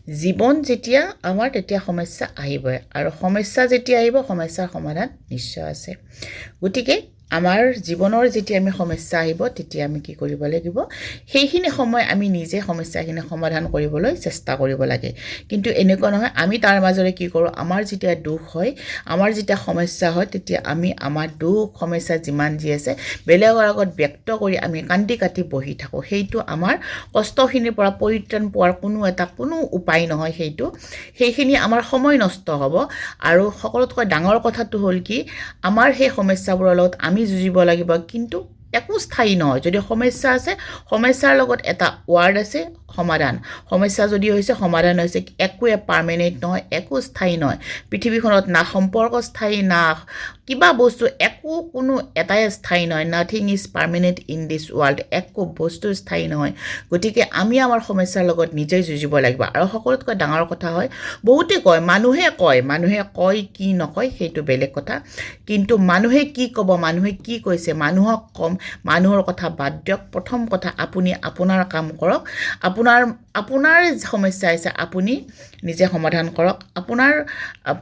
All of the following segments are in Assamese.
জীৱন যেতিয়া আমাৰ তেতিয়া সমস্যা আহিবই আৰু সমস্যা যেতিয়া আহিব সমস্যাৰ সমাধান নিশ্চয় আছে গতিকে আমাৰ জীৱনৰ যেতিয়া আমি সমস্যা আহিব তেতিয়া আমি কি কৰিব লাগিব সেইখিনি সময় আমি নিজে সমস্যাখিনি সমাধান কৰিবলৈ চেষ্টা কৰিব লাগে কিন্তু এনেকুৱা নহয় আমি তাৰ মাজৰে কি কৰোঁ আমাৰ যেতিয়া দুখ হয় আমাৰ যেতিয়া সমস্যা হয় তেতিয়া আমি আমাৰ দুখ সমস্যা যিমান যি আছে বেলেগৰ আগত ব্যক্ত কৰি আমি কান্দি কাটি বহি থাকোঁ সেইটো আমাৰ কষ্টখিনিৰ পৰা পৰিত্ৰাণ পোৱাৰ কোনো উপায় নহয় সেইখিনি আমাৰ সময় নষ্ট হ'ব আৰু সকলোতকৈ ডাঙৰ কথাটো হ'ল কি আমাৰ সেই সমস্যাবোৰৰ লগত আমি যুঁজিব লাগিব কিন্তু একো স্থায়ী নহয় যদি সমস্যা আছে সমস্যাৰ লগত এটা ৱাৰ্ড আছে সমাধান সমস্যা যদি হৈছে সমাধান হৈছে একোৱে পাৰ্মানেণ্ট নহয় একো স্থায়ী নহয় পৃথিৱীখনত না সম্পৰ্ক স্থায়ী না কিবা বস্তু কোনো এটাই স্থায়ী নহয় nothing is permanent in this world একো বস্তু স্থায়ী নহয় গতিকে আমি আমাৰ সমস্যাৰ লগত নিজেই যুঁজিব লাগিব আৰু সকলোতকৈ ডাঙৰ কথা হয় বহুতে কয় মানুহে কয় কি নকয় সেইটো বেলেগ কথা কিন্তু মানুহে কি ক'ব মানুহে কি কৈছে মানুহক কম মানুহৰ কথা বাদ দিয়ক প্ৰথম কথা আপুনি আপোনাৰ কাম কৰক আপোনাৰ সমস্যা আছে আপুনি নিজে সমাধান কৰক আপোনাৰ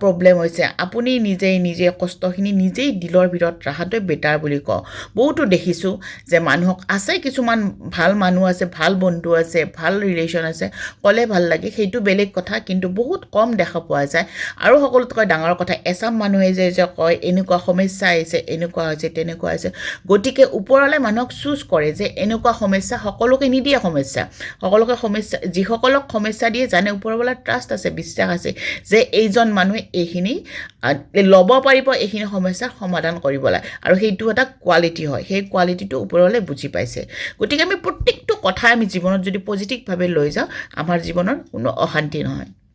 প্ৰব্লেম হৈছে আপুনি নিজে কষ্টখিনি নিজেই দিলৰ ভিতৰত ৰাখাটোৱে বেটাৰ বুলি কওঁ বহুতো দেখিছোঁ যে মানুহক আছে কিছুমান ভাল মানুহ আছে ভাল বন্ধু আছে ভাল ৰিলেশ্যন আছে ক'লে ভাল লাগে সেইটো বেলেগ কথা কিন্তু বহুত কম দেখা পোৱা যায় আৰু সকলোতকৈ ডাঙৰ কথা এচাম মানুহে যে কয় এনেকুৱা সমস্যা আহিছে এনেকুৱা হৈছে তেনেকুৱা হৈছে গতিকে ওপৰলৈ মানুহক চুজ কৰে যে এনেকুৱা সমস্যা সকলোকে নিদিয়ে সকলোকে সমস্যা যিসকলক সমস্যা দিয়ে জানে ওপৰৱালাৰ ট্ৰাষ্ট আছে বিশ্বাস আছে যে এইজন মানুহে এইখিনি ল'ব পাৰিব এইখিনি সমস্যাৰ সমাধান কৰিবলৈ আৰু সেইটো এটা কোৱালিটি হয় সেই কোৱালিটিটো ওপৰলৈ বুজি পাইছে গতিকে আমি প্ৰত্যেকটো কথা আমি জীৱনত যদি পজিটিভভাৱে লৈ যাওঁ আমাৰ জীৱনত কোনো অশান্তি নহয়